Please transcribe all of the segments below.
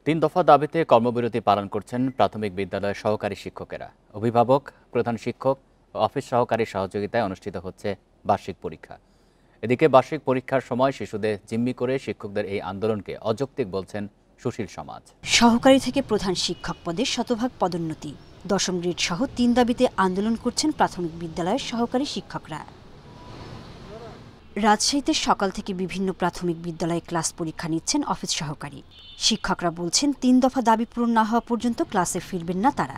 তিন দফা দাবিতে কর্মবিরতি পালন করছেন প্রাথমিক বিদ্যালয়ের সহকারী শিক্ষকেরা। অভিভাবক, প্রধান শিক্ষক ও অফিস সহকারীর সহযোগিতায় অনুষ্ঠিত হচ্ছে বার্ষিক পরীক্ষা। এদিকে বার্ষিক পরীক্ষার সময় শিশুদের জিম্মি করে শিক্ষকদের এই আন্দোলনকে অযৌক্তিক বলছেন সুশীল সমাজ। সহকারী থেকে প্রধান শিক্ষক পদে শতভাগ পদোন্নতি, দশম গ্রেড সহ 3 দাবিতে আন্দোলন করছেন প্রাথমিক বিদ্যালয়ের সহকারী শিক্ষকরা। রাজশাহীতে সকাল থেকে বিভিন্ন প্রাথমিক বিদ্যালয়ে ক্লাস পরীক্ষা নিচ্ছেন অফিস সহকারী শিক্ষকরা। বলছেন 3 দফা দাবি পূরণ না হওয়া পর্যন্ত ক্লাসে ফিরবেন না তারা।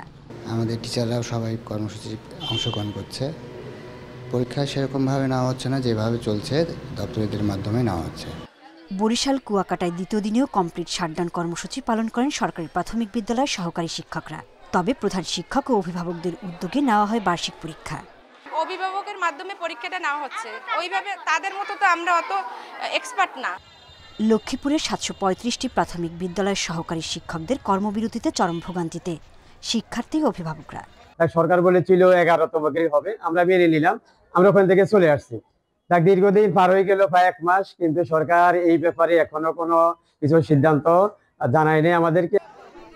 আমাদের টিচাররাও সবাই কর্মসূচি অংশগ্রহণ করছে। পরীক্ষা সেরকমভাবে নেওয়া হচ্ছে না, যেভাবে চলছে দপ্তরীদের মাধ্যমে নেওয়া হচ্ছে। বরিশাল কুয়াকাটায় দ্বিতীয় দিনেও কমপ্লিট শাটডাউন কর্মসূচি পালন করেন সরকারি প্রাথমিক বিদ্যালয়ের সহকারী শিক্ষকরা। তবে প্রধান শিক্ষক ও অভিভাবকদের উদ্যোগে নেওয়া হয় বার্ষিক পরীক্ষা। অভিভাবকের মাধ্যমে পরীক্ষাটা নেওয়া হচ্ছে, ওইভাবে তাদের মতো তো আমরা অত এক্সপার্ট না। লক্ষ্মীপুরের 735টি প্রাথমিক বিদ্যালয়ের সহকারী শিক্ষকদের কর্মবিরতিতে চরম ভোগান্তিতে শিক্ষার্থী ও অভিভাবকরা। সরকার বলেছিল 11তম গ্রেড হবে, আমরা মেনে নিলাম, আমরা ওখান থেকে চলে আসছি। দীর্ঘদিন পার হয়ে গেল, প্রায় 1 মাস, কিন্তু সরকার এই ব্যাপারে এখনো কোনো কিছু সিদ্ধান্ত জানায়নি আমাদেরকে।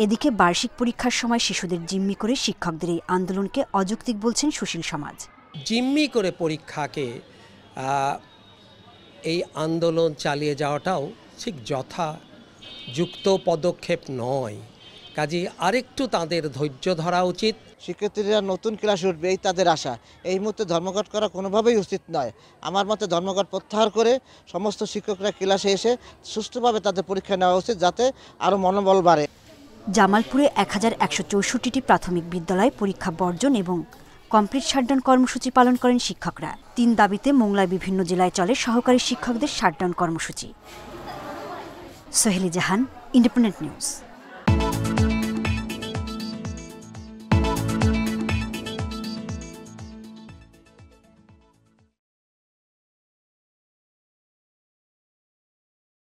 এদিকে বার্ষিক পরীক্ষার সময় শিশুদের জিম্মি করে শিক্ষকদের এই আন্দোলনকে অযৌক্তিক বলছেন সুশীল সমাজ। জিম্মি করে পরীক্ষাকে এই আন্দোলন চালিয়ে যাওয়াটাও ঠিক যথাযুক্ত পদক্ষেপ নয়। কাজেই আরেকটু তাদের ধৈর্য ধরা উচিত। শিক্ষার্থীরা নতুন ক্লাস উঠবে এই তাদের আশা। এই মুহূর্তে ধর্মঘট করা কোনোভাবেই উচিত নয়। আমার মতে ধর্মঘট প্রত্যাহার করে সমস্ত শিক্ষকরা ক্লাসে এসে সুষ্ঠুভাবে তাদের পরীক্ষা নেওয়া উচিত, যাতে আরও মনোবল বাড়ে। জামালপুরে 1164টি প্রাথমিক বিদ্যালয়ে পরীক্ষা বর্জন এবং কমপ্লিট শাটডাউন কর্মসূচি পালন করেন শিক্ষকরা। 3 দাবিতে মোংলায় বিভিন্ন জেলায় চলে সহকারী শিক্ষকদের শাটডাউন কর্মসূচি। সোহেলি জাহান, ইন্ডিপেন্ডেন্ট নিউজ।